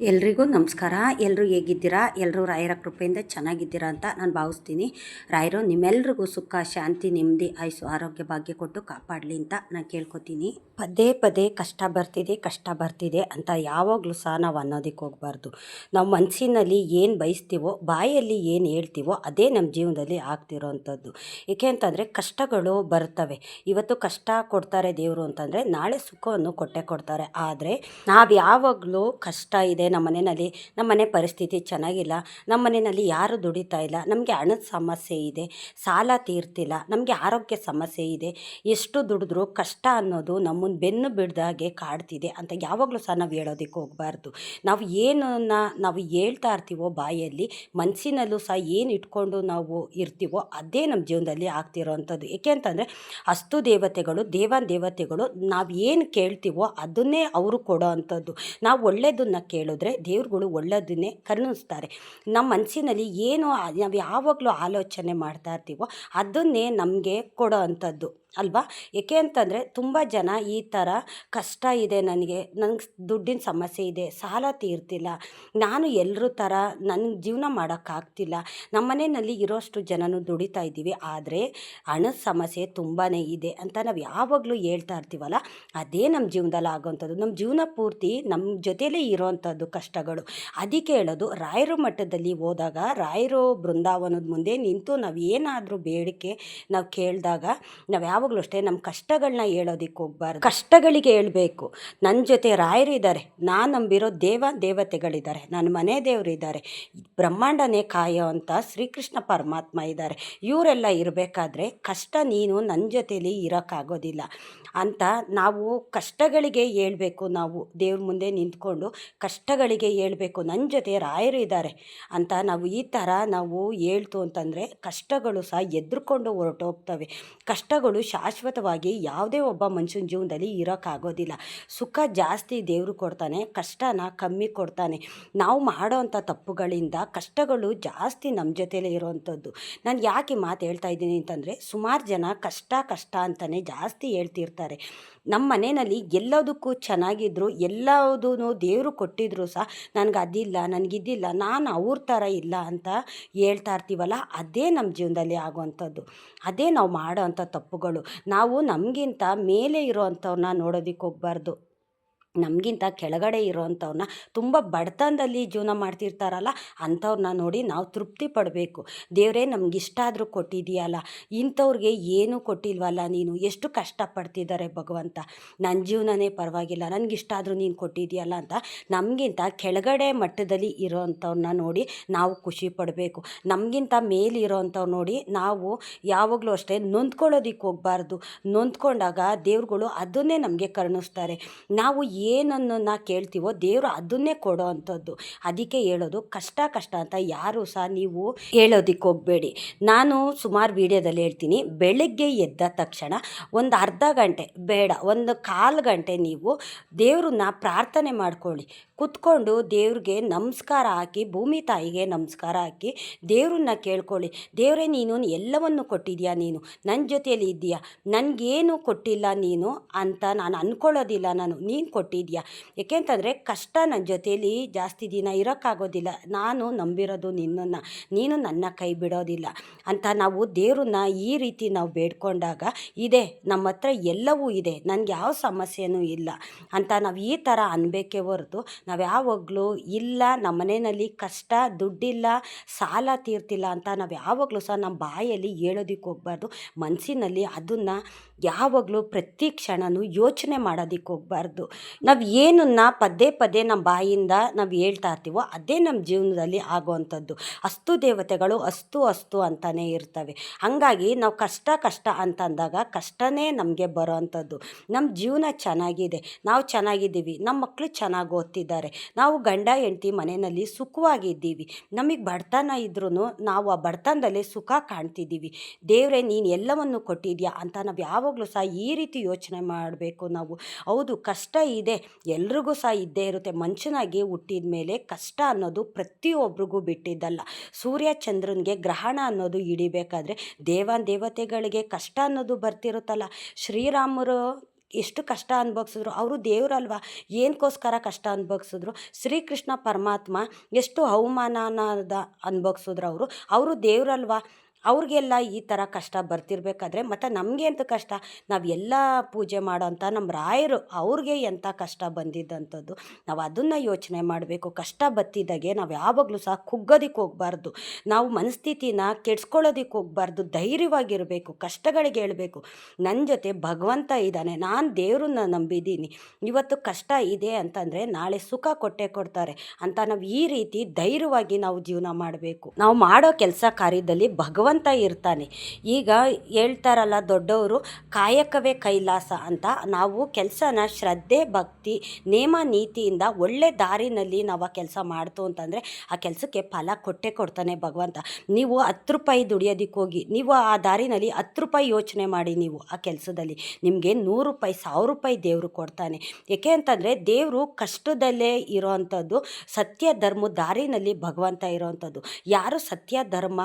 ಎಲ್ರಿಗೂ ನಮಸ್ಕಾರ. ಎಲ್ಲರೂ ಹೇಗಿದ್ದೀರಾ? ಎಲ್ಲರೂ ರಾಯರ ಕೃಪೆಯಿಂದ ಚೆನ್ನಾಗಿದ್ದೀರಾ ಅಂತ ನಾನು ಭಾವಿಸ್ತೀನಿ. ರಾಯರು ನಿಮ್ಮೆಲ್ರಿಗೂ ಸುಖ, ಶಾಂತಿ, ನೆಮ್ಮದಿ, ಆಯುಸ್ಸು, ಆರೋಗ್ಯ, ಭಾಗ್ಯ ಕೊಟ್ಟು ಕಾಪಾಡಲಿ ಅಂತ ನಾನು ಕೇಳ್ಕೊತೀನಿ. ಪದೇ ಪದೇ ಕಷ್ಟ ಬರ್ತಿದೆ ಅಂತ ಯಾವಾಗಲೂ ಸಹ ನಾವು ಅನ್ನೋದಕ್ಕೆ ಹೋಗಬಾರ್ದು. ನಾವು ಮನಸ್ಸಿನಲ್ಲಿ ಏನು ಬಯಸ್ತೀವೋ, ಬಾಯಲ್ಲಿ ಏನು ಹೇಳ್ತೀವೋ ಅದೇ ನಮ್ಮ ಜೀವನದಲ್ಲಿ ಆಗ್ತಿರೋ ಅಂಥದ್ದು. ಏಕೆ ಅಂತಂದರೆ ಕಷ್ಟಗಳು ಬರ್ತವೆ. ಇವತ್ತು ಕಷ್ಟ ಕೊಡ್ತಾರೆ ದೇವರು ಅಂತಂದರೆ ನಾಳೆ ಸುಖವನ್ನು ಕೊಟ್ಟೇ ಕೊಡ್ತಾರೆ. ಆದರೆ ನಾವು ಯಾವಾಗಲೂ ಕಷ್ಟ ಇದೆ, ನಮ್ಮ ಮನೆ ಪರಿಸ್ಥಿತಿ ಚೆನ್ನಾಗಿಲ್ಲ, ನಮ್ಮ ಮನೆಯಲ್ಲಿ ಯಾರು ದುಡಿತಾ ಇಲ್ಲ, ನಮಗೆ ಹಣದ ಸಮಸ್ಯೆ ಇದೆ, ಸಾಲ ತೀರ್ತಿಲ್ಲ, ನಮಗೆ ಆರೋಗ್ಯ ಸಮಸ್ಯೆ ಇದೆ, ಎಷ್ಟು ದುಡಿದ್ರೂ ಕಷ್ಟ ಅನ್ನೋದು ನಮ್ಮನ್ನು ಬೆನ್ನು ಬಿಡ್ದಾಗೆ ಕಾಡ್ತಿದೆ ಅಂತ ಯಾವಾಗಲೂ ಸಹ ನಾವು ಹೇಳೋದಕ್ಕೆ ಹೋಗಬಾರ್ದು. ನಾವು ಏನನ್ನ ನಾವು ಹೇಳ್ತಾ ಇರ್ತೀವೋ ಬಾಯಲ್ಲಿ, ಮನಸ್ಸಿನಲ್ಲೂ ಸಹ ಏನು ಇಟ್ಕೊಂಡು ನಾವು ಇರ್ತೀವೋ ಅದೇ ನಮ್ಮ ಜೀವನದಲ್ಲಿ ಆಗ್ತಿರೋ ಅಂಥದ್ದು. ಏಕೆ ಅಂತಂದರೆ ಅಷ್ಟು ದೇವತೆಗಳು ನಾವು ಏನು ಕೇಳ್ತೀವೋ ಅದನ್ನೇ ಅವರು ಕೊಡೋ ಅಂಥದ್ದು. ನಾವು ಒಳ್ಳೆಯದನ್ನು ಕೇಳಿದ್ರೆ ದೇವ್ರುಗಳು ಒಳ್ಳೆಯದನ್ನೇ ಕರುಣಿಸ್ತಾರೆ. ನಮ್ಮ ಮನಸ್ಸಿನಲ್ಲಿ ಏನು ನಾವು ಯಾವಾಗಲೂ ಆಲೋಚನೆ ಮಾಡ್ತಾ ಇರ್ತೀವೋ ಅದನ್ನೇ ನಮಗೆ ಕೊಡೋ ಅಂಥದ್ದು ಅಲ್ವಾ? ಏಕೆ ಅಂತಂದರೆ ತುಂಬ ಜನ ಈ ಥರ ಕಷ್ಟ ಇದೆ, ನನಗೆ ದುಡ್ಡಿನ ಸಮಸ್ಯೆ ಇದೆ, ಸಾಲ ತೀರ್ತಿಲ್ಲ, ನಾನು ಎಲ್ಲರ ಥರ ನನ್ನ ಜೀವನ ಮಾಡೋಕ್ಕಾಗ್ತಿಲ್ಲ, ನಮ್ಮ ಮನೆಯಲ್ಲಿ ಇರೋಷ್ಟು ಜನನು ದುಡಿತಾ ಇದ್ದೀವಿ ಆದರೆ ಹಣದ ಸಮಸ್ಯೆ ತುಂಬಾ ಇದೆ ಅಂತ ನಾವು ಯಾವಾಗಲೂ ಹೇಳ್ತಾ ಇರ್ತೀವಲ್ಲ, ಅದೇ ನಮ್ಮ ಜೀವನದಲ್ಲಿ ಆಗೋವಂಥದ್ದು. ನಮ್ಮ ಜೀವನ ಪೂರ್ತಿ ನಮ್ಮ ಜೊತೆಲೇ ಇರೋವಂಥದ್ದು ಕಷ್ಟಗಳು. ಅದಕ್ಕೆ ಹೇಳೋದು, ರಾಯರ ಮಠದಲ್ಲಿ ಹೋದಾಗ ರಾಯರು ಬೃಂದಾವನದ ಮುಂದೆ ನಿಂತು ನಾವು ಏನಾದರೂ ಬೇಡಿಕೆ ನಾವು ಕೇಳಿದಾಗ ನಾವು ಯಾವಾಗಲೂ ಅಷ್ಟೇ ನಮ್ಮ ಕಷ್ಟಗಳನ್ನ ಹೇಳೋದಕ್ಕೆ ಹೋಗಬಾರ್ದು. ಕಷ್ಟಗಳಿಗೆ ಹೇಳಬೇಕು, ನನ್ನ ಜೊತೆ ರಾಯರು ಇದ್ದಾರೆ, ನಾನು ನಂಬಿರೋ ದೇವತೆಗಳಿದ್ದಾರೆ, ನನ್ನ ಮನೆ ದೇವರಿದ್ದಾರೆ, ಬ್ರಹ್ಮಾಂಡನೇ ಕಾಯೋ ಅಂತ ಶ್ರೀಕೃಷ್ಣ ಪರಮಾತ್ಮ ಇದ್ದಾರೆ, ಇವರೆಲ್ಲ ಇರಬೇಕಾದ್ರೆ ಕಷ್ಟ ನೀನು ನನ್ನ ಜೊತೇಲಿ ಇರೋಕ್ಕಾಗೋದಿಲ್ಲ ಅಂತ ನಾವು ಕಷ್ಟಗಳಿಗೆ ಹೇಳ್ಬೇಕು. ನಾವು ದೇವ್ರ ಮುಂದೆ ನಿಂತ್ಕೊಂಡು ಕಷ್ಟಗಳಿಗೆ ಹೇಳ್ಬೇಕು, ನನ್ನ ಜೊತೆ ರಾಯರು ಇದ್ದಾರೆ ಅಂತ ನಾವು ಈ ಥರ ನಾವು ಹೇಳ್ತು ಅಂತಂದರೆ ಕಷ್ಟಗಳು ಸಹ ಎದ್ರುಕೊಂಡು ಹೊರಟೋಗ್ತವೆ. ಕಷ್ಟಗಳು ಶಾಶ್ವತವಾಗಿ ಯಾವುದೇ ಒಬ್ಬ ಮನುಷ್ಯನ ಜೀವನದಲ್ಲಿ ಇರೋಕ್ಕಾಗೋದಿಲ್ಲ. ಸುಖ ಜಾಸ್ತಿ ದೇವರು ಕೊಡ್ತಾನೆ, ಕಷ್ಟನ ಕಮ್ಮಿ ಕೊಡ್ತಾನೆ. ನಾವು ಮಾಡೋ ಅಂಥ ತಪ್ಪುಗಳಿಂದ ಕಷ್ಟಗಳು ಜಾಸ್ತಿ ನಮ್ಮ ಜೊತೆಲೇ ಇರೋವಂಥದ್ದು. ನಾನು ಯಾಕೆ ಮಾತು ಹೇಳ್ತಾ ಇದ್ದೀನಿ ಅಂತಂದರೆ, ಸುಮಾರು ಜನ ಕಷ್ಟ ಅಂತಲೇ ಜಾಸ್ತಿ ಹೇಳ್ತಿರ್ತಾರೆ. ನಮ್ಮ ಮನೆಯಲ್ಲಿ ಎಲ್ಲದಕ್ಕೂ ಚೆನ್ನಾಗಿದ್ರು, ಎಲ್ಲದೂ ದೇವರು ಕೊಟ್ಟಿದ್ರು ಸಹ ನನಗೆ ಅದಿಲ್ಲ, ನನಗಿದ್ದಿಲ್ಲ, ನಾನು ಅವ್ರ ಥರ ಇಲ್ಲ ಅಂತ ಹೇಳ್ತಾ ಇರ್ತೀವಲ್ಲ, ಅದೇ ನಮ್ಮ ಜೀವನದಲ್ಲಿ ಆಗುವಂಥದ್ದು. ಅದೇ ನಾವು ಮಾಡೋ ಅಂಥ ತಪ್ಪುಗಳು. ನಾವು ನಮಗಿಂತ ಮೇಲೆ ಇರೋ ಅಂಥವ್ರನ್ನ ನೋಡೋದಕ್ಕೆ ಹೋಗಬಾರ್ದು. ನಮಗಿಂತ ಕೆಳಗಡೆ ಇರೋವಂಥವ್ರನ್ನ, ತುಂಬ ಬಡತನದಲ್ಲಿ ಜೀವನ ಮಾಡ್ತಿರ್ತಾರಲ್ಲ ಅಂಥವ್ರನ್ನ ನೋಡಿ ನಾವು ತೃಪ್ತಿ ಪಡಬೇಕು. ದೇವರೇ ನಮಗಿಷ್ಟ ಆದರೂ ಕೊಟ್ಟಿದೆಯಲ್ಲ, ಇಂಥವ್ರಿಗೆ ಏನೂ ಕೊಟ್ಟಿಲ್ವಲ್ಲ ನೀನು, ಎಷ್ಟು ಕಷ್ಟಪಡ್ತಿದ್ದಾರೆ ಭಗವಂತ, ನನ್ನ ಜೀವನನೇ ಪರವಾಗಿಲ್ಲ, ನನಗಿಷ್ಟ ಆದರೂ ನೀನು ಕೊಟ್ಟಿದೆಯಲ್ಲ ಅಂತ ನಮಗಿಂತ ಕೆಳಗಡೆ ಮಟ್ಟದಲ್ಲಿ ಇರೋವಂಥವ್ರನ್ನ ನೋಡಿ ನಾವು ಖುಷಿ ಪಡಬೇಕು. ನಮಗಿಂತ ಮೇಲಿರೋ ಅಂಥವ್ರು ನೋಡಿ ನಾವು ಯಾವಾಗಲೂ ಅಷ್ಟೇ ನೊಂದ್ಕೊಳ್ಳೋದಕ್ಕೆ ಹೋಗಬಾರ್ದು. ನೊಂದ್ಕೊಂಡಾಗ ದೇವ್ರುಗಳು ಅದನ್ನೇ ನಮಗೆ ಕರುಣಿಸ್ತಾರೆ. ನಾವು ಏನನ್ನ ಕೇಳ್ತೀವೋ ದೇವರು ಅದನ್ನೇ ಕೊಡೋ ಅಂಥದ್ದು. ಅದಕ್ಕೆ ಹೇಳೋದು, ಕಷ್ಟ ಅಂತ ಯಾರೂ ಸಹ ನೀವು ಹೇಳೋದಕ್ಕೆ ಹೋಗಬೇಡಿ. ನಾನು ಸುಮಾರು ವೀಡಿಯೋದಲ್ಲಿ ಹೇಳ್ತೀನಿ, ಬೆಳಗ್ಗೆ ಎದ್ದ ತಕ್ಷಣ ಒಂದು ಅರ್ಧ ಗಂಟೆ ಬೇಡ, ಒಂದು ಕಾಲು ಗಂಟೆ ನೀವು ದೇವ್ರನ್ನ ಪ್ರಾರ್ಥನೆ ಮಾಡ್ಕೊಳ್ಳಿ. ಕೂತ್ಕೊಂಡು ದೇವ್ರಿಗೆ ನಮಸ್ಕಾರ ಹಾಕಿ, ಭೂಮಿ ತಾಯಿಗೆ ನಮಸ್ಕಾರ ಹಾಕಿ ದೇವ್ರನ್ನ ಕೇಳ್ಕೊಳ್ಳಿ. ದೇವರೇ, ನೀನು ಎಲ್ಲವನ್ನು ಕೊಟ್ಟಿದ್ಯಾ, ನೀನು ನನ್ನ ಜೊತೆಯಲ್ಲಿ ಇದ್ದೀಯಾ, ನನಗೇನು ಕೊಟ್ಟಿಲ್ಲ ನೀನು ಅಂತ ನಾನು ಅಂದ್ಕೊಳ್ಳೋದಿಲ್ಲ, ನೀನು ಕೊಟ್ಟಿದ್ಯಾ. ಏಕೆಂತಂದರೆ ಕಷ್ಟ ನನ್ನ ಜೊತೆಯಲ್ಲಿ ಜಾಸ್ತಿ ದಿನ ಇರೋಕ್ಕಾಗೋದಿಲ್ಲ, ನಾನು ನಂಬಿರೋದು ನಿನ್ನನ್ನು, ನೀನು ನನ್ನ ಕೈ ಬಿಡೋದಿಲ್ಲ ಅಂತ ನಾವು ದೇವ್ರನ್ನ ಈ ರೀತಿ ನಾವು ಬೇಡ್ಕೊಂಡಾಗ, ಇದೆ ನಮ್ಮ ಹತ್ರ ಎಲ್ಲವೂ ಇದೆ, ನನಗೆ ಯಾವ ಸಮಸ್ಯೆನೂ ಇಲ್ಲ ಅಂತ ನಾವು ಈ ಥರ ಅನ್ಬೇಕೇ ಹೊರತು ನಾವು ಯಾವಾಗಲೂ ಇಲ್ಲ ನಮ್ಮ ಮನೆಯಲ್ಲಿ ಕಷ್ಟ, ದುಡ್ಡಿಲ್ಲ, ಸಾಲ ತೀರ್ತಿಲ್ಲ ಅಂತ ನಾವು ಯಾವಾಗಲೂ ಸಹ ನಮ್ಮ ಬಾಯಲ್ಲಿ ಹೇಳೋದಕ್ಕೆ ಹೋಗಬಾರ್ದು. ಮನಸ್ಸಿನಲ್ಲಿ ಅದನ್ನು ಯಾವಾಗಲೂ ಪ್ರತಿ ಕ್ಷಣವೂ ಯೋಚನೆ ಮಾಡೋದಕ್ಕೆ ಹೋಗಬಾರ್ದು. ನಾವು ಏನನ್ನ ಪದೇ ನಮ್ಮ ಬಾಯಿಂದ ನಾವು ಹೇಳ್ತಾ ಇರ್ತೀವೋ ಅದೇ ನಮ್ಮ ಜೀವನದಲ್ಲಿ ಆಗೋವಂಥದ್ದು. ಅಷ್ಟು ದೇವತೆಗಳು ಅಷ್ಟು ಅಂತಲೇ ಇರ್ತವೆ. ಹಾಗಾಗಿ ನಾವು ಕಷ್ಟ ಅಂತಂದಾಗ ಕಷ್ಟನೇ ನಮಗೆ ಬರೋ ಅಂಥದ್ದು. ನಮ್ಮ ಜೀವನ ಚೆನ್ನಾಗಿದೆ, ನಾವು ಚೆನ್ನಾಗಿದ್ದೀವಿ, ನಮ್ಮ ಮಕ್ಕಳು ಚೆನ್ನಾಗಿ ಓದ್ತಿದ್ದಾರೆ, ನಾವು ಗಂಡ ಹೆಂಡತಿ ಮನೆಯಲ್ಲಿ ಸುಖವಾಗಿದ್ದೀವಿ, ನಮಗೆ ಬಡತನ ಇದ್ರೂ ನಾವು ಆ ಬಡತನದಲ್ಲೇ ಸುಖ ಕಾಣ್ತಿದ್ದೀವಿ. ದೇವರೇ, ನೀನು ಎಲ್ಲವನ್ನು ಕೊಟ್ಟಿದ್ಯಾ ಅಂತ ನಾವು ಯಾವಾಗಲೂ ಸಹ ಈ ರೀತಿ ಯೋಚನೆ ಮಾಡಬೇಕು ನಾವು. ಹೌದು, ಕಷ್ಟ ಇದೆ, ಎಲ್ರಿಗೂ ಸಹ ಇದ್ದೇ ಇರುತ್ತೆ. ಮನುಷ್ಯನಾಗಿ ಹುಟ್ಟಿದ ಮೇಲೆ ಕಷ್ಟ ಅನ್ನೋದು ಪ್ರತಿಯೊಬ್ಬರಿಗೂ ಬಿಟ್ಟಿದ್ದಲ್ಲ. ಸೂರ್ಯ ಚಂದ್ರನಿಗೆ ಗ್ರಹಣ ಅನ್ನೋದು ಹಿಡಿಬೇಕಾದ್ರೆ ದೇವತೆಗಳಿಗೆ ಕಷ್ಟ ಅನ್ನೋದು ಬರ್ತಿರುತ್ತಲ್ಲ. ಶ್ರೀರಾಮರು ಎಷ್ಟು ಕಷ್ಟ ಅನುಭವಿಸಿದ್ರು, ಅವರು ದೇವರಲ್ವಾ, ಏನಕ್ಕೋಸ್ಕರ ಕಷ್ಟ ಅನುಭವಿಸಿದ್ರು. ಶ್ರೀಕೃಷ್ಣ ಪರಮಾತ್ಮ ಎಷ್ಟು ಅವಮಾನದ ಅನುಭವಿಸಿದ್ರು, ಅವರು ದೇವರಲ್ವಾ, ಅವ್ರಿಗೆಲ್ಲ ಈ ಥರ ಕಷ್ಟ ಬರ್ತಿರ್ಬೇಕಾದ್ರೆ ಮತ್ತು ನಮಗೆ ಎಂತ ಕಷ್ಟ, ನಾವು ಎಲ್ಲ ಪೂಜೆ ಮಾಡೋಂಥ ನಮ್ಮ ರಾಯರು ಅವ್ರಿಗೆ ಎಂಥ ಕಷ್ಟ ಬಂದಿದ್ದಂಥದ್ದು, ನಾವು ಅದನ್ನು ಯೋಚನೆ ಮಾಡಬೇಕು. ಕಷ್ಟ ಬತ್ತಿದ್ದಾಗೆ ನಾವು ಯಾವಾಗಲೂ ಸಹ ಕುಗ್ಗೋದಕ್ಕೆ ಹೋಗಬಾರ್ದು, ನಾವು ಮನಸ್ಥಿತಿನ ಕೆಡ್ಸ್ಕೊಳ್ಳೋದಕ್ಕೆ ಹೋಗಬಾರ್ದು, ಧೈರ್ಯವಾಗಿರಬೇಕು, ಕಷ್ಟಗಳಿಗೆ ಹೇಳಬೇಕು ನನ್ನ ಜೊತೆ ಭಗವಂತ ಇದ್ದಾನೆ, ನಾನು ದೇವ್ರನ್ನ ನಂಬಿದ್ದೀನಿ, ಇವತ್ತು ಕಷ್ಟ ಇದೆ ಅಂತಂದರೆ ನಾಳೆ ಸುಖ ಕೊಟ್ಟೇ ಕೊಡ್ತಾರೆ ಅಂತ ನಾವು ಈ ರೀತಿ ಧೈರ್ಯವಾಗಿ ನಾವು ಜೀವನ ಮಾಡಬೇಕು. ನಾವು ಮಾಡೋ ಕೆಲಸ ಕಾರ್ಯದಲ್ಲಿ ಭಗವಂತ ಇರ್ತಾನೆ. ಈಗ ಹೇಳ್ತಾರಲ್ಲ ದೊಡ್ಡವರು, ಕಾಯಕವೇ ಕೈಲಾಸ ಅಂತ. ನಾವು ಕೆಲಸನ ಶ್ರದ್ಧೆ ಭಕ್ತಿ ನೇಮ ನೀತಿಯಿಂದ ಒಳ್ಳೆ ದಾರಿನಲ್ಲಿ ನಾವು ಆ ಕೆಲಸ ಮಾಡ್ತು ಅಂತಂದರೆ ಆ ಕೆಲಸಕ್ಕೆ ಫಲ ಕೊಟ್ಟೇ ಕೊಡ್ತಾನೆ ಭಗವಂತ. ನೀವು 10 ರೂಪಾಯಿ ದುಡಿಯೋದಕ್ಕೆ ಹೋಗಿ ನೀವು ಆ ದಾರಿನಲ್ಲಿ 10 ರೂಪಾಯಿ ಯೋಚನೆ ಮಾಡಿ, ನೀವು ಆ ಕೆಲಸದಲ್ಲಿ ನಿಮಗೆ 100 ರೂಪಾಯಿ 1000 ರೂಪಾಯಿ ದೇವರು ಕೊಡ್ತಾನೆ. ಏಕೆ ಅಂತಂದರೆ ದೇವರು ಕಷ್ಟದಲ್ಲೇ ಇರೋವಂಥದ್ದು, ಸತ್ಯ ಧರ್ಮ ದಾರಿನಲ್ಲಿ ಭಗವಂತ ಇರೋವಂಥದ್ದು. ಯಾರು ಸತ್ಯ ಧರ್ಮ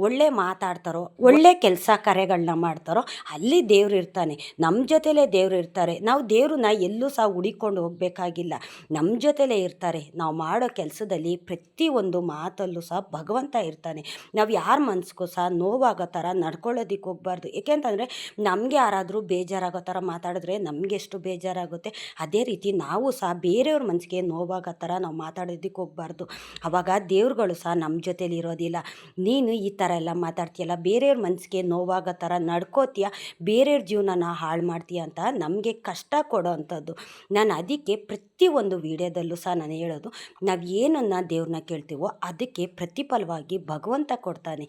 ಒಳ್ಳೆ ಮಾತಾಡ್ತಾರೋ, ಒಳ್ಳೆ ಕೆಲಸ ಕಾರ್ಯಗಳನ್ನ ಮಾಡ್ತಾರೋ ಅಲ್ಲಿ ದೇವ್ರು ಇರ್ತಾನೆ, ನಮ್ಮ ಜೊತೆಲೇ ದೇವ್ರು ಇರ್ತಾರೆ. ನಾವು ದೇವ್ರನ್ನ ಎಲ್ಲೂ ಸಹ ಹುಡಿಕೊಂಡು ಹೋಗಬೇಕಾಗಿಲ್ಲ, ನಮ್ಮ ಜೊತೆಲೇ ಇರ್ತಾರೆ. ನಾವು ಮಾಡೋ ಕೆಲಸದಲ್ಲಿ ಪ್ರತಿಯೊಂದು ಮಾತಲ್ಲೂ ಸಹ ಭಗವಂತ ಇರ್ತಾನೆ. ನಾವು ಯಾರ ಮನಸ್ಸಿಗೂ ಸಹ ನೋವಾಗೋ ಥರ ನಡ್ಕೊಳ್ಳೋದಕ್ಕೆ ಹೋಗಬಾರ್ದು. ಏಕೆಂತಂದರೆ ನಮಗೆ ಯಾರಾದರೂ ಬೇಜಾರಾಗೋ ಥರ ಮಾತಾಡಿದ್ರೆ ನಮಗೆಷ್ಟು ಬೇಜಾರಾಗುತ್ತೆ, ಅದೇ ರೀತಿ ನಾವು ಸಹ ಬೇರೆಯವ್ರ ಮನಸ್ಸಿಗೆ ನೋವಾಗೋ ಥರ ನಾವು ಮಾತಾಡೋದಕ್ಕೆ ಹೋಗಬಾರ್ದು. ಆವಾಗ ದೇವ್ರುಗಳು ಸಹ ನಮ್ಮ ಜೊತೇಲಿ ಇರೋದಿಲ್ಲ. ನೀನು ಈ ಥರ ಎಲ್ಲ ಮಾತಾಡ್ತೀಯಲ್ಲ, ಬೇರೆಯವ್ರ ಮನಸ್ಸಿಗೆ ನೋವಾಗೋ ಥರ ನಡ್ಕೋತೀಯ, ಬೇರೆಯವ್ರ ಜೀವನನ ಹಾಳು ಮಾಡ್ತೀಯ ಅಂತ ನಮಗೆ ಕಷ್ಟ ಕೊಡೋ ಅಂಥದ್ದು. ನಾನು ಅದಕ್ಕೆ ಪ್ರತಿಯೊಂದು ವಿಡಿಯೋದಲ್ಲೂ ಸಹ ನಾನು ಹೇಳೋದು, ನಾವು ಏನನ್ನು ದೇವ್ರನ್ನ ಕೇಳ್ತೀವೋ ಅದಕ್ಕೆ ಪ್ರತಿಫಲವಾಗಿ ಭಗವಂತ ಕೊಡ್ತಾನೆ.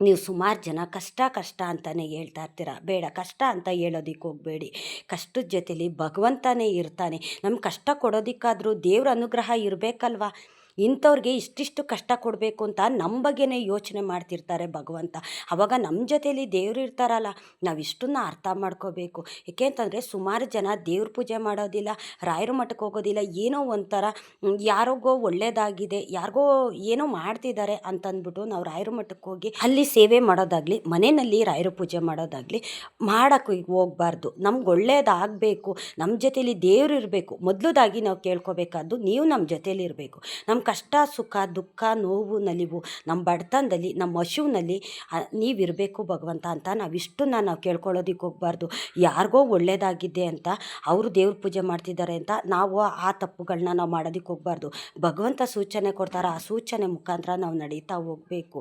ನೀವು ಸುಮಾರು ಜನ ಕಷ್ಟ ಕಷ್ಟ ಅಂತಲೇ ಹೇಳ್ತಾ ಇರ್ತೀರ, ಬೇಡ ಕಷ್ಟ ಅಂತ ಹೇಳೋದಕ್ಕೆ ಹೋಗಬೇಡಿ. ಕಷ್ಟದ ಜೊತೆಲಿ ಭಗವಂತನೇ ಇರ್ತಾನೆ. ನಮ್ಗೆ ಕಷ್ಟ ಕೊಡೋದಕ್ಕಾದರೂ ದೇವ್ರ ಅನುಗ್ರಹ ಇರಬೇಕಲ್ವ. ಇಂಥವ್ರಿಗೆ ಇಷ್ಟಿಷ್ಟು ಕಷ್ಟ ಕೊಡಬೇಕು ಅಂತ ನಮ್ಮ ಬಗ್ಗೆನೇ ಯೋಚನೆ ಮಾಡ್ತಿರ್ತಾರೆ ಭಗವಂತ. ಆವಾಗ ನಮ್ಮ ಜೊತೇಲಿ ದೇವ್ರು ಇರ್ತಾರಲ್ಲ, ನಾವು ಇಷ್ಟನ್ನ ಅರ್ಥ ಮಾಡ್ಕೋಬೇಕು. ಏಕೆ ಅಂತಂದರೆ ಸುಮಾರು ಜನ ದೇವ್ರ ಪೂಜೆ ಮಾಡೋದಿಲ್ಲ, ರಾಯರ ಮಠಕ್ಕೆ ಹೋಗೋದಿಲ್ಲ, ಏನೋ ಒಂಥರ ಯಾರಿಗೋ ಒಳ್ಳೇದಾಗಿದೆ, ಯಾರಿಗೋ ಏನೋ ಮಾಡ್ತಿದ್ದಾರೆ ಅಂತಂದ್ಬಿಟ್ಟು ನಾವು ರಾಯರ ಮಠಕ್ಕೆ ಹೋಗಿ ಅಲ್ಲಿ ಸೇವೆ ಮಾಡೋದಾಗಲಿ, ಮನೆಯಲ್ಲಿ ರಾಯರ ಪೂಜೆ ಮಾಡೋದಾಗಲಿ ಮಾಡೋಕ್ಕೆ ಹೋಗಬಾರ್ದು. ನಮ್ಗೆ ಒಳ್ಳೇದಾಗಬೇಕು, ನಮ್ಮ ಜೊತೇಲಿ ದೇವ್ರು ಇರಬೇಕು. ಮೊದಲದಾಗಿ ನಾವು ಕೇಳ್ಕೊಬೇಕಾದ್ದು, ನೀವು ನಮ್ಮ ಜೊತೇಲಿ ಇರಬೇಕು. ನಮ್ಮ ಕಷ್ಟ ಸುಖ ದುಃಖ ನೋವು ನಲಿವು ನಮ್ಮ ಬಡತನದಲ್ಲಿ ನಮ್ಮ ಹಸಿವಿನಲ್ಲಿ ನೀವಿರಬೇಕು ಭಗವಂತ ಅಂತ ನಾವಿಷ್ಟನ್ನ ನಾವು ಕೇಳ್ಕೊಳ್ಳೋದಕ್ಕೆ ಹೋಗಬಾರ್ದು. ಯಾರಿಗೋ ಒಳ್ಳೇದಾಗಿದೆ ಅಂತ ಅವರು ದೇವ್ರ ಪೂಜೆ ಮಾಡ್ತಿದ್ದಾರೆ ಅಂತ ನಾವು ಆ ತಪ್ಪುಗಳನ್ನ ನಾವು ಮಾಡೋದಕ್ಕೆ ಹೋಗಬಾರ್ದು. ಭಗವಂತ ಸೂಚನೆ ಕೊಡ್ತಾರೆ, ಆ ಸೂಚನೆ ಮುಖಾಂತರ ನಾವು ನಡೀತಾ ಹೋಗಬೇಕು.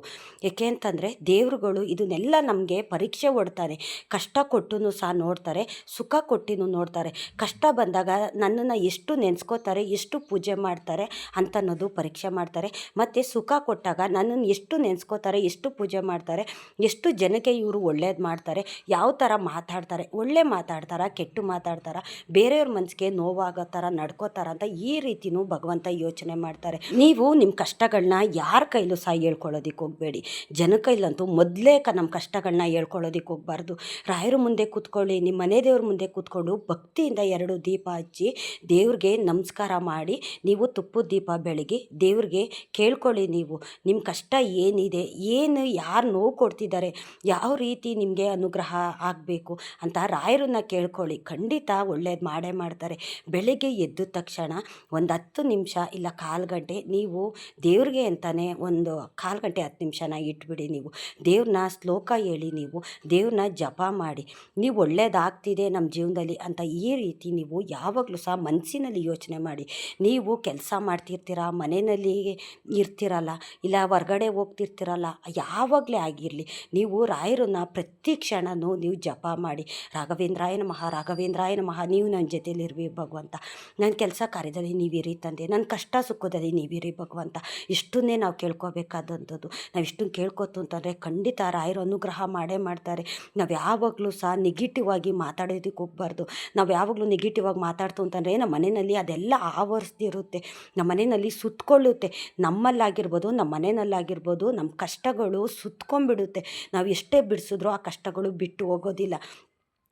ಏಕೆ ಅಂತಂದರೆ ದೇವರುಗಳು ಇದನ್ನೆಲ್ಲ ನಮಗೆ ಪರೀಕ್ಷೆ ಹೊಡ್ತಾರೆ. ಕಷ್ಟ ಕೊಟ್ಟು ಸಹ ನೋಡ್ತಾರೆ, ಸುಖ ಕೊಟ್ಟಿನೂ ನೋಡ್ತಾರೆ. ಕಷ್ಟ ಬಂದಾಗ ನನ್ನನ್ನು ಎಷ್ಟು ನೆನೆಸ್ಕೋತಾರೆ, ಎಷ್ಟು ಪೂಜೆ ಮಾಡ್ತಾರೆ ಅಂತ ಅನ್ನೋದು ಪರೀಕ್ಷೆ ಮಾಡ್ತಾರೆ. ಮತ್ತು ಸುಖ ಕೊಟ್ಟಾಗ ನನ್ನನ್ನು ಎಷ್ಟು ನೆನೆಸ್ಕೋತಾರೆ, ಎಷ್ಟು ಪೂಜೆ ಮಾಡ್ತಾರೆ, ಎಷ್ಟು ಜನಕ್ಕೆ ಇವರು ಒಳ್ಳೇದು ಮಾಡ್ತಾರೆ, ಯಾವ ಥರ ಮಾತಾಡ್ತಾರೆ, ಒಳ್ಳೆ ಮಾತಾಡ್ತಾರ ಕೆಟ್ಟು ಮಾತಾಡ್ತಾರ, ಬೇರೆಯವ್ರ ಮನಸ್ಸಿಗೆ ನೋವಾಗೋ ಥರ ನಡ್ಕೋತಾರ ಅಂತ ಈ ರೀತಿಯೂ ಭಗವಂತ ಯೋಚನೆ ಮಾಡ್ತಾರೆ. ನೀವು ನಿಮ್ಮ ಕಷ್ಟಗಳನ್ನ ಯಾರ ಕೈಲೂ ಸಹ ಹೇಳ್ಕೊಳ್ಳೋದಕ್ಕೆ ಹೋಗಬೇಡಿ. ಜನ ಕೈಲಂತೂ ಮೊದಲೇ ನಮ್ಮ ಕಷ್ಟಗಳನ್ನ ಹೇಳ್ಕೊಳ್ಳೋದಕ್ಕೆ ಹೋಗಬಾರ್ದು. ರಾಯರ ಮುಂದೆ ಕೂತ್ಕೊಳ್ಳಿ, ನಿಮ್ಮ ಮನೆ ದೇವ್ರ ಮುಂದೆ ಕೂತ್ಕೊಂಡು ಭಕ್ತಿಯಿಂದ 2 ದೀಪ ಹಚ್ಚಿ ದೇವ್ರಿಗೆ ನಮಸ್ಕಾರ ಮಾಡಿ ನೀವು ತುಪ್ಪದ ದೀಪ ಬೆಳಗಿ ದೇವ್ರಿಗೆ ಕೇಳ್ಕೊಳ್ಳಿ. ನೀವು ನಿಮ್ಮ ಕಷ್ಟ ಏನಿದೆ, ಏನು ಯಾರು ನೋವು ಕೊಡ್ತಿದ್ದಾರೆ, ಯಾವ ರೀತಿ ನಿಮಗೆ ಅನುಗ್ರಹ ಆಗಬೇಕು ಅಂತ ರಾಯರನ್ನ ಕೇಳ್ಕೊಳ್ಳಿ. ಖಂಡಿತ ಒಳ್ಳೇದು ಮಾಡೇ ಮಾಡ್ತಾರೆ. ಬೆಳಗ್ಗೆ ಎದ್ದ ತಕ್ಷಣ ಒಂದು 10 ನಿಮಿಷ ಇಲ್ಲ 1/4 ಗಂಟೆ ನೀವು ದೇವ್ರಿಗೆ ಅಂತಲೇ ಒಂದು 1/4 ಗಂಟೆ 10 ನಿಮಿಷನ ಇಟ್ಬಿಡಿ. ನೀವು ದೇವ್ರನ್ನ ಶ್ಲೋಕ ಹೇಳಿ, ನೀವು ದೇವ್ರನ್ನ ಜಪ ಮಾಡಿ, ನೀವು ಒಳ್ಳೇದಾಗ್ತಿದೆ ನಮ್ಮ ಜೀವನದಲ್ಲಿ ಅಂತ ಈ ರೀತಿ ನೀವು ಯಾವಾಗಲೂ ಸಹ ಮನಸ್ಸಿನಲ್ಲಿ ಯೋಚನೆ ಮಾಡಿ. ನೀವು ಕೆಲಸ ಮಾಡ್ತಿರ್ತೀರ, ಮನೆಯಲ್ಲಿ ಇರ್ತಿರಲ್ಲ, ಇಲ್ಲ ಹೊರ್ಗಡೆ ಹೋಗ್ತಿರ್ತಿರಲ್ಲ, ಯಾವಾಗಲೇ ಆಗಿರಲಿ ನೀವು ರಾಯರನ್ನ ಪ್ರತಿ ಕ್ಷಣವೂ ನೀವು ಜಪ ಮಾಡಿ, ರಾಘವೇಂದ್ರಾಯ ನಮಃ ರಾಘವೇಂದ್ರಾಯ ನಮಃ. ನೀವು ನನ್ನ ಜೊತೇಲಿರ್ವಿ ಭಗವಂತ, ನನ್ನ ಕೆಲಸ ಕಾರ್ಯದಲ್ಲಿ ನೀವಿರಿ ತಂದೆ, ನನ್ನ ಕಷ್ಟ ಸುಖದಲ್ಲಿ ನೀವಿರಿ ಭಗವಂತ. ಇಷ್ಟನ್ನೇ ನಾವು ಕೇಳ್ಕೋಬೇಕಾದಂಥದ್ದು. ನಾವು ಇಷ್ಟನ್ನು ಕೇಳ್ಕೊತು ಅಂತಂದರೆ ಖಂಡಿತ ರಾಯರು ಅನುಗ್ರಹ ಮಾಡೇ ಮಾಡ್ತಾರೆ. ನಾವು ಯಾವಾಗಲೂ ಸಹ ನೆಗೆಟಿವ್ ಆಗಿ ಮಾತಾಡೋದಕ್ಕೆ ಹೋಗಬಾರ್ದು. ನಾವು ಯಾವಾಗಲೂ ನೆಗೆಟಿವ್ ಆಗಿ ಮಾತಾಡ್ತು ಅಂತಂದರೆ ನಮ್ಮ ಮನೆಯಲ್ಲಿ ಅದೆಲ್ಲ ಆವರಿಸ್ತಿರುತ್ತೆ, ನಮ್ಮ ಮನೆಯಲ್ಲಿ ಸುತ್ತಕೊಳ್ಳುತ್ತೆ. ನಮ್ಮಲ್ಲಾಗಿರ್ಬೋದು, ನಮ್ಮ ಮನೆಯಲ್ಲಾಗಿರ್ಬೋದು, ನಮ್ಮ ಕಷ್ಟಗಳು ಸುತ್ಕೊಂಡ್ಬಿಡುತ್ತೆ. ನಾವು ಎಷ್ಟೇ ಬಿಡಿಸಿದ್ರೂ ಆ ಕಷ್ಟಗಳು ಬಿಟ್ಟು ಹೋಗೋದಿಲ್ಲ.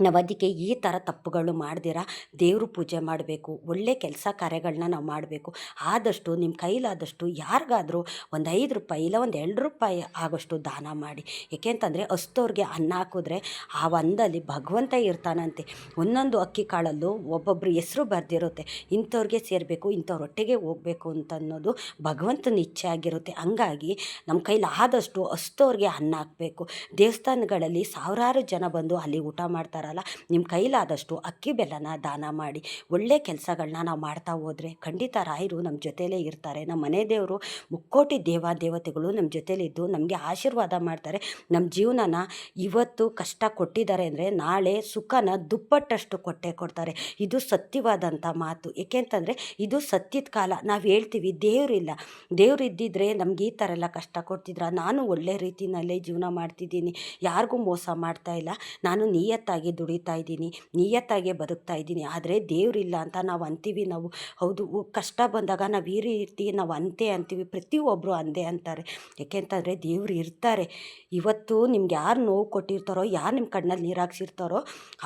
ನಾವು ಅದಕ್ಕೆ ಈ ಥರ ತಪ್ಪುಗಳು ಮಾಡ್ದಿರ ದೇವ್ರ ಪೂಜೆ ಮಾಡಬೇಕು, ಒಳ್ಳೆ ಕೆಲಸ ಕಾರ್ಯಗಳನ್ನ ನಾವು ಮಾಡಬೇಕು. ಆದಷ್ಟು ನಿಮ್ಮ ಕೈಲಾದಷ್ಟು ಯಾರಿಗಾದರೂ ಒಂದು ₹5 ಇಲ್ಲ ಒಂದು ₹2 ಆಗೋಷ್ಟು ದಾನ ಮಾಡಿ. ಏಕೆಂತಂದರೆ ಹಸ್ತೋರ್ಗೆ ಅನ್ನ ಹಾಕಿದ್ರೆ ಆ ಒಂದಲ್ಲಿ ಭಗವಂತ ಇರ್ತಾನಂತೆ. ಒಂದೊಂದು ಅಕ್ಕಿ ಕಾಳಲ್ಲೂ ಒಬ್ಬೊಬ್ಬರು ಹೆಸರು ಬರೆದಿರುತ್ತೆ, ಇಂಥವ್ರಿಗೆ ಸೇರಬೇಕು, ಇಂಥವ್ರ ಒಟ್ಟಿಗೆ ಹೋಗಬೇಕು ಅಂತನ್ನೋದು ಭಗವಂತನ ಇಚ್ಛೆ ಆಗಿರುತ್ತೆ. ಹಂಗಾಗಿ ನಮ್ಮ ಕೈಲಿ ಆದಷ್ಟು ಹಸ್ತೋರ್ಗೆ ಅನ್ನ ಹಾಕಬೇಕು. ದೇವಸ್ಥಾನಗಳಲ್ಲಿ ಸಾವಿರಾರು ಜನ ಬಂದು ಅಲ್ಲಿ ಊಟ ಮಾಡ್ತಾರೆ, ನಿಮ್ಮ ಕೈಲಾದಷ್ಟು ಅಕ್ಕಿ ಬೆಲ್ಲನ ದಾನ ಮಾಡಿ. ಒಳ್ಳೆ ಕೆಲಸಗಳನ್ನ ನಾವು ಮಾಡ್ತಾ ಹೋದರೆ ಖಂಡಿತ ರಾಯರು ನಮ್ಮ ಜೊತೆಯಲ್ಲೇ ಇರ್ತಾರೆ. ನಮ್ಮ ಮನೆ ದೇವರು ಮುಕ್ಕೋಟಿ ದೇವತೆಗಳು ನಮ್ಮ ಜೊತೆಲಿದ್ದು ನಮಗೆ ಆಶೀರ್ವಾದ ಮಾಡ್ತಾರೆ. ನಮ್ಮ ಜೀವನನ ಇವತ್ತು ಕಷ್ಟ ಕೊಟ್ಟಿದ್ದಾರೆ ಅಂದರೆ ನಾಳೆ ಸುಖನ ದುಪ್ಪಟ್ಟಷ್ಟು ಕೊಟ್ಟೇ ಕೊಡ್ತಾರೆ. ಇದು ಸತ್ಯವಾದಂಥ ಮಾತು. ಏಕೆಂತಂದರೆ ಇದು ಸತ್ಯದ ಕಾಲ. ನಾವು ಹೇಳ್ತೀವಿ ದೇವರಿಲ್ಲ, ದೇವ್ರು ಇದ್ದಿದ್ರೆ ನಮ್ಗೆ ಈ ಥರ ಎಲ್ಲ ಕಷ್ಟ ಕೊಡ್ತಿದ್ರ. ನಾನು ಒಳ್ಳೆ ರೀತಿಯಲ್ಲೇ ಜೀವನ ಮಾಡ್ತಿದ್ದೀನಿ, ಯಾರಿಗೂ ಮೋಸ ಮಾಡ್ತಾ ಇಲ್ಲ, ನಾನು ನಿಯತ್ತಾಗಿ ದುಡಿತಾ ಇದ್ದೀನಿ, ನಿಯತ್ತಾಗೆ ಬದುಕ್ತಾ ಇದ್ದೀನಿ. ಆದರೆ ದೇವರಿಲ್ಲ ಅಂತ ನಾವು ಅಂತೀವಿ. ನಾವು ಹೌದು, ಕಷ್ಟ ಬಂದಾಗ ನಾವು ಈ ರೀತಿ ನಾವು ಅಂತೀವಿ, ಪ್ರತಿಯೊಬ್ಬರು ಅಂದೇ ಅಂತಾರೆ. ಏಕೆಂತಂದರೆ ದೇವ್ರು ಇರ್ತಾರೆ. ಇವತ್ತು ನಿಮ್ಗೆ ಯಾರು ನೋವು ಕೊಟ್ಟಿರ್ತಾರೋ, ಯಾರು ನಿಮ್ಮ ಕಣ್ಣಲ್ಲಿ ನೀರು ಹಾಕ್ಸಿರ್ತಾರೋ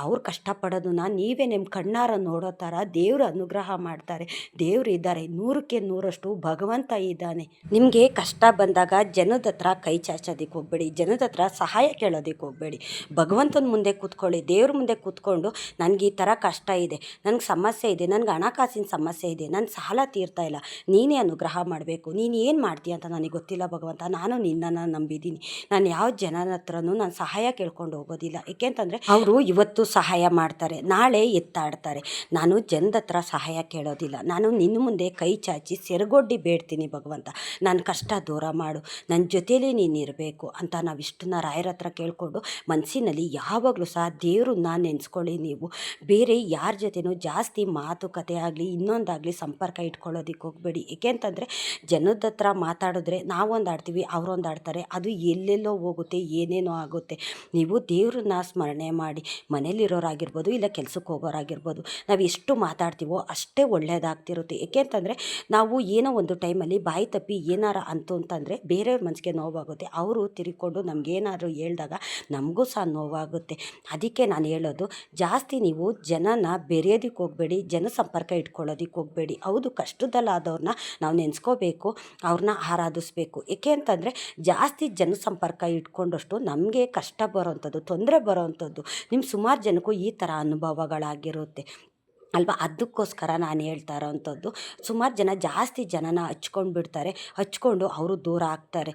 ಅವ್ರು ಕಷ್ಟಪಡೋದನ್ನ ನೀವೇ ನಿಮ್ಮ ಕಣ್ಣಾರ ನೋಡೋ ಥರ ದೇವರು ಅನುಗ್ರಹ ಮಾಡ್ತಾರೆ. ದೇವ್ರು ಇದ್ದಾರೆ, 100ಕ್ಕೆ 100ರಷ್ಟು ಭಗವಂತ ಇದ್ದಾನೆ. ನಿಮಗೆ ಕಷ್ಟ ಬಂದಾಗ ಜನದ ಹತ್ರ ಕೈ ಚಾಚೋದಕ್ಕೆ ಹೋಗಬೇಡಿ, ಜನದ ಹತ್ರ ಸಹಾಯ ಕೇಳೋದಕ್ಕೆ ಹೋಗಬೇಡಿ. ಭಗವಂತನ ಮುಂದೆ ಕೂತ್ಕೊಳ್ಳಿ, ದೇವ್ರ ಮುಂದೆ ಕೂತ್ಕೊಂಡು ನನಗೆ ಈ ಥರ ಕಷ್ಟ ಇದೆ, ನನಗೆ ಸಮಸ್ಯೆ ಇದೆ, ನನಗೆ ಹಣಕಾಸಿನ ಸಮಸ್ಯೆ ಇದೆ, ನನ್ನ ಸಾಲ ತೀರ್ತಾ ಇಲ್ಲ, ನೀನೇ ಅನುಗ್ರಹ ಮಾಡಬೇಕು, ನೀನು ಏನು ಮಾಡ್ತೀಯ ಅಂತ ನನಗೆ ಗೊತ್ತಿಲ್ಲ ಭಗವಂತ, ನಾನು ನಿನ್ನನ್ನು ನಂಬಿದ್ದೀನಿ. ನಾನು ಯಾವ ಜನನ ಹತ್ರನೂ ನಾನು ಸಹಾಯ ಕೇಳ್ಕೊಂಡು ಹೋಗೋದಿಲ್ಲ. ಏಕೆಂತಂದರೆ ಅವರು ಇವತ್ತು ಸಹಾಯ ಮಾಡ್ತಾರೆ, ನಾಳೆ ಎತ್ತಾಡ್ತಾರೆ. ನಾನು ಜನದ ಹತ್ರ ಸಹಾಯ ಕೇಳೋದಿಲ್ಲ. ನಾನು ನಿನ್ನ ಮುಂದೆ ಕೈ ಚಾಚಿ ಸೆರಗೊಡ್ಡಿ ಬೇಡ್ತೀನಿ ಭಗವಂತ, ನನ್ನ ಕಷ್ಟ ದೂರ ಮಾಡು, ನನ್ನ ಜೊತೇಲಿ ನೀನು ಇರಬೇಕು ಅಂತ ನಾವು ಇಷ್ಟನ್ನ ರಾಯರ ಹತ್ರ ಕೇಳಿಕೊಂಡು ಮನಸ್ಸಿನಲ್ಲಿ ಯಾವಾಗಲೂ ಸಹ ದೇವ್ರನ್ನ ನೆನೆಸ್ಕೊಳ್ಳಿ. ನೀವು ಬೇರೆ ಯಾರ ಜೊತೆನೂ ಜಾಸ್ತಿ ಮಾತುಕತೆ ಆಗಲಿ ಇನ್ನೊಂದಾಗಲಿ ಸಂಪರ್ಕ ಇಟ್ಕೊಳ್ಳೋದಕ್ಕೆ ಹೋಗಬೇಡಿ. ಏಕೆಂತಂದರೆ ಜನದ ಹತ್ರ ಮಾತಾಡಿದ್ರೆ ನಾವೊಂದು ಆಡ್ತೀವಿ, ಅವರೊಂದು ಆಡ್ತಾರೆ, ಅದು ಎಲ್ಲೆಲ್ಲೋ ಹೋಗುತ್ತೆ, ಏನೇನೋ ಆಗುತ್ತೆ. ನೀವು ದೇವ್ರನ್ನ ಸ್ಮರಣೆ ಮಾಡಿ, ಮನೇಲಿರೋರಾಗಿರ್ಬೋದು ಇಲ್ಲ ಕೆಲಸಕ್ಕೆ ಹೋಗೋರಾಗಿರ್ಬೋದು, ನಾವು ಎಷ್ಟು ಮಾತಾಡ್ತೀವೋ ಅಷ್ಟೇ ಒಳ್ಳೆಯದಾಗ್ತಿರುತ್ತೆ. ಏಕೆಂತಂದರೆ ನಾವು ಏನೋ ಒಂದು ಟೈಮಲ್ಲಿ ಬಾಯಿ ತಪ್ಪಿ ಏನಾರ ಅಂತಂದರೆ ಬೇರೆಯವ್ರ ಮನಸ್ಸಿಗೆ ನೋವಾಗುತ್ತೆ. ಅವರು ತಿರ್ಕೊಂಡು ನಮಗೇನಾದ್ರು ಹೇಳ್ದಾಗ ನಮಗೂ ಸಹ ನೋವಾಗುತ್ತೆ. ಅದಕ್ಕೆ ನಾನು ಹೇಳೋದು, ಜಾಸ್ತಿ ನೀವು ಜನನ ಬೆರೆಯೋದಕ್ಕೆ ಹೋಗಬೇಡಿ, ಜನ ಸಂಪರ್ಕ ಇಟ್ಕೊಳ್ಳೋದಕ್ಕೆ ಹೋಗಬೇಡಿ. ಹೌದು, ಕಷ್ಟದಲ್ಲಾದವ್ರನ್ನ ನಾವು ನೆನೆಸ್ಕೋಬೇಕು, ಅವ್ರನ್ನ ಆರಾಧಿಸ್ಬೇಕು. ಏಕೆ ಅಂತಂದರೆ ಜಾಸ್ತಿ ಜನ ಸಂಪರ್ಕ ಇಟ್ಕೊಂಡಷ್ಟು ನಮಗೆ ಕಷ್ಟ ಬರೋವಂಥದ್ದು, ತೊಂದರೆ ಬರೋವಂಥದ್ದು ನಿಮ್ಮ ಸುಮಾರು ಜನಕ್ಕೂ ಈ ಥರ ಅನುಭವಗಳಾಗಿರುತ್ತೆ ಅಲ್ವಾ. ಅದಕ್ಕೋಸ್ಕರ ನಾನು ಹೇಳ್ತಾ ಇರೋವಂಥದ್ದು, ಸುಮಾರು ಜನ ಜಾಸ್ತಿ ಜನನ ಹಚ್ಕೊಂಡು ಬಿಡ್ತಾರೆ, ಹಚ್ಕೊಂಡು ಅವರು ದೂರ ಆಗ್ತಾರೆ.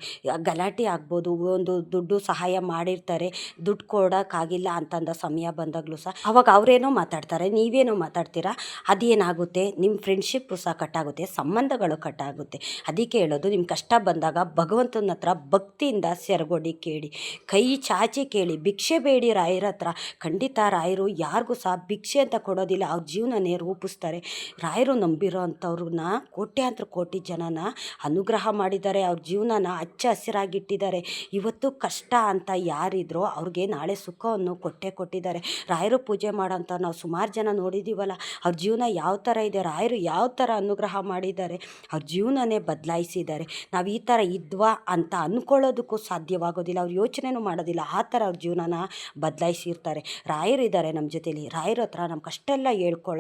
ಗಲಾಟೆ ಆಗ್ಬೋದು, ಒಂದು ದುಡ್ಡು ಸಹಾಯ ಮಾಡಿರ್ತಾರೆ, ದುಡ್ಡು ಕೊಡೋಕ್ಕಾಗಿಲ್ಲ ಅಂತಂದ ಸಮಯ ಬಂದಾಗಲೂ ಸಹ ಅವಾಗ ಅವರೇನೋ ಮಾತಾಡ್ತಾರೆ, ನೀವೇನೋ ಮಾತಾಡ್ತೀರಾ, ಅದೇನಾಗುತ್ತೆ, ನಿಮ್ಮ ಫ್ರೆಂಡ್ಶಿಪ್ಪು ಸಹ ಕಟ್ಟಾಗುತ್ತೆ, ಸಂಬಂಧಗಳು ಕಟ್ಟಾಗುತ್ತೆ. ಅದಕ್ಕೆ ಹೇಳೋದು, ನಿಮ್ಮ ಕಷ್ಟ ಬಂದಾಗ ಭಗವಂತನ ಹತ್ರ ಭಕ್ತಿಯಿಂದ ಸೆರಗೊಡಿ ಕೇಳಿ, ಕೈ ಚಾಚಿ ಕೇಳಿ, ಭಿಕ್ಷೆ ಬೇಡಿ ರಾಯರ ಹತ್ರ. ಖಂಡಿತ ರಾಯರು ಯಾರಿಗೂ ಸಹ ಭಿಕ್ಷೆ ಅಂತ ಕೊಡೋದಿಲ್ಲ, ಅವ್ರ ಜೀವನನೇ ರೂಪಿಸ್ತಾರೆ. ರಾಯರು ನಂಬಿರೋ ಅಂಥವ್ರನ್ನ ಕೋಟ್ಯಾಂತರ ಕೋಟಿ ಜನನ ಅನುಗ್ರಹ ಮಾಡಿದ್ದಾರೆ, ಅವ್ರ ಜೀವನನ ಹಚ್ಚ ಹಸಿರಾಗಿಟ್ಟಿದ್ದಾರೆ. ಇವತ್ತು ಕಷ್ಟ ಅಂತ ಯಾರಿದ್ರೋ ಅವ್ರಿಗೆ ನಾಳೆ ಸುಖವನ್ನು ಕೊಟ್ಟೇ ಕೊಟ್ಟಿದ್ದಾರೆ. ರಾಯರು ಪೂಜೆ ಮಾಡೋಂಥ ನಾವು ಸುಮಾರು ಜನ ನೋಡಿದ್ದೀವಲ್ಲ, ಅವ್ರ ಜೀವನ ಯಾವ ಥರ ಇದೆ, ರಾಯರು ಯಾವ ಥರ ಅನುಗ್ರಹ ಮಾಡಿದ್ದಾರೆ, ಅವ್ರ ಜೀವನನೇ ಬದಲಾಯಿಸಿದ್ದಾರೆ. ನಾವು ಈ ಥರ ಇದ್ವಾ ಅಂತ ಅಂದ್ಕೊಳ್ಳೋದಕ್ಕೂ ಸಾಧ್ಯವಾಗೋದಿಲ್ಲ, ಅವ್ರು ಯೋಚನೆನೂ ಮಾಡೋದಿಲ್ಲ, ಆ ಥರ ಅವ್ರ ಜೀವನನ ಬದಲಾಯಿಸಿರ್ತಾರೆ. ರಾಯರಿದ್ದಾರೆ ನಮ್ಮ ಜೊತೇಲಿ, ರಾಯರ ಹತ್ರ ನಮ್ಮ ಕಷ್ಟ ಎಲ್ಲ ಹೇಳ್ಕೊಳ್ಳೋಣ,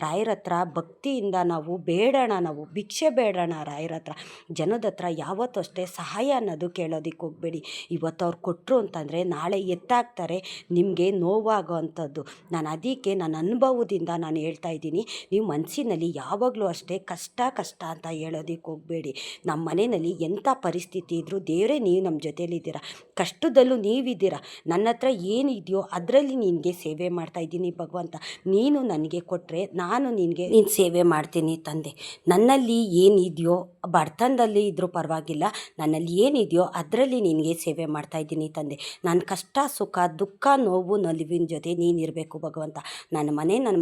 ರಾಯರ ಹತ್ರ ಭಕ್ತಿಯಿಂದ ನಾವು ಬೇಡೋಣ, ನಾವು ಭಿಕ್ಷೆ ಬೇಡೋಣ ರಾಯರ ಹತ್ರ. ಜನದ ಹತ್ರ ಯಾವತ್ತೂ ಅಷ್ಟೇ ಸಹಾಯ ಅನ್ನೋದು ಕೇಳೋದಕ್ಕೆ ಹೋಗಬೇಡಿ. ಇವತ್ತು ಅವ್ರು ಕೊಟ್ಟರು ಅಂತಂದರೆ ನಾಳೆ ಎತ್ತಾಗ್ತಾರೆ, ನಿಮಗೆ ನೋವಾಗೋ ಅಂಥದ್ದು. ನಾನು ಅದಕ್ಕೆ ನನ್ನ ಅನುಭವದಿಂದ ನಾನು ಹೇಳ್ತಾ ಇದ್ದೀನಿ, ನೀವು ಮನಸ್ಸಿನಲ್ಲಿ ಯಾವಾಗಲೂ ಅಷ್ಟೇ ಕಷ್ಟ ಕಷ್ಟ ಅಂತ ಹೇಳೋದಕ್ಕೆ ಹೋಗಬೇಡಿ. ನಮ್ಮ ಮನೆಯಲ್ಲಿ ಎಂಥ ಪರಿಸ್ಥಿತಿ ಇದ್ದರೂ ದೇವರೇ ನೀವು ನಮ್ಮ ಜೊತೇಲಿದ್ದೀರಾ, ಕಷ್ಟದಲ್ಲೂ ನೀವಿದ್ದೀರಾ, ನನ್ನ ಹತ್ರ ಏನಿದೆಯೋ ಅದರಲ್ಲಿ ನಿನಗೆ ಸೇವೆ ಮಾಡ್ತಾಯಿದ್ದೀನಿ ಭಗವಂತ, ನೀನು ನನಗೆ ಕೊಟ್ಟರೆ ನಾನು ನಿನಗೆ ಸೇವೆ ಮಾಡ್ತೀನಿ ತಂದೆ. ನನ್ನಲ್ಲಿ ಏನಿದೆಯೋ, ಬಡತನದಲ್ಲಿ ಇದ್ದರೂ ಪರವಾಗಿಲ್ಲ, ನನ್ನಲ್ಲಿ ಏನಿದೆಯೋ ಅದರಲ್ಲಿ ನಿನಗೆ ಸೇವೆ ಮಾಡ್ತಾಯಿದ್ದೀನಿ ತಂದೆ. ನನ್ನ ಕಷ್ಟ ಸುಖ ದುಃಖ ನೋವು ನಲಿವಿನ ಜೊತೆ ನೀನಿರಬೇಕು ಭಗವಂತ. ನನ್ನ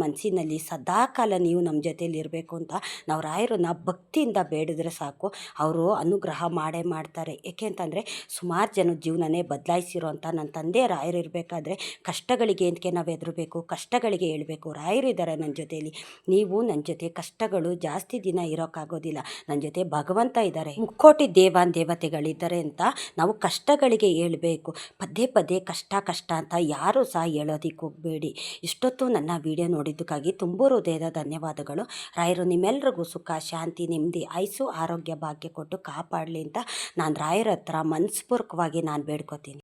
ಮನಸ್ಸಿನಲ್ಲಿ ಸದಾಕಾಲ ನೀವು ನಮ್ಮ ಜೊತೇಲಿ ಇರಬೇಕು ಅಂತ ನಾವು ರಾಯರನ್ನ ಭಕ್ತಿಯಿಂದ ಬೇಡಿದ್ರೆ ಸಾಕು, ಅವರು ಅನುಗ್ರಹ ಮಾಡೇ ಮಾಡ್ತಾರೆ. ಏಕೆ ಅಂತಂದರೆ ಸುಮಾರು ಜನ ಜೀವನನೇ ಬದಲಾಯಿಸಿರೋ ಅಂತ ನನ್ನ ತಂದೆ ರಾಯರು ಇರಬೇಕಾದ್ರೆ ಕಷ್ಟಗಳಿಗೆ ಏನಕ್ಕೆ ನಾವು ಹೆದರಬೇಕು, ಕಷ್ಟಗಳಿಗೆ ಹೇಳಬೇಕು, ರಾಯರಿದ್ದಾರೆ ನನ್ನ ಜೊತೆಯಲ್ಲಿ. ನೀವು ನನ್ನ ಜೊತೆ ಕಷ್ಟಗಳು ಜಾಸ್ತಿ ದಿನ ಇರೋಕ್ಕಾಗೋದಿಲ್ಲ. ನನ್ನ ಜೊತೆ ಭಗವಂತ ಇದ್ದಾರೆ, ಮುಕ್ಕೋಟಿ ದೇವತೆಗಳಿದ್ದಾರೆ ಅಂತ ನಾವು ಕಷ್ಟಗಳಿಗೆ ಹೇಳ್ಬೇಕು. ಪದೇ ಪದೇ ಕಷ್ಟ ಕಷ್ಟ ಅಂತ ಯಾರೂ ಸಹ ಹೇಳೋದಕ್ಕೆ ಹೋಗಬೇಡಿ. ಇಷ್ಟೊತ್ತು ನನ್ನ ವಿಡಿಯೋ ನೋಡಿದ್ದಕ್ಕಾಗಿ ತುಂಬ ಹೃದಯದ ಧನ್ಯವಾದಗಳು. ರಾಯರು ನಿಮ್ಮೆಲ್ರಿಗೂ ಸುಖ ಶಾಂತಿ ನೆಮ್ಮದಿ ಆಯುಸ್ಸು ಆರೋಗ್ಯ ಭಾಗ್ಯ ಕೊಟ್ಟು ಕಾಪಾಡಲಿ ಅಂತ ನಾನು ರಾಯರ ಹತ್ರ ಮನಸ್ಪೂರ್ವಕವಾಗಿ ನಾನು ಬೇಡ್ಕೋತೀನಿ.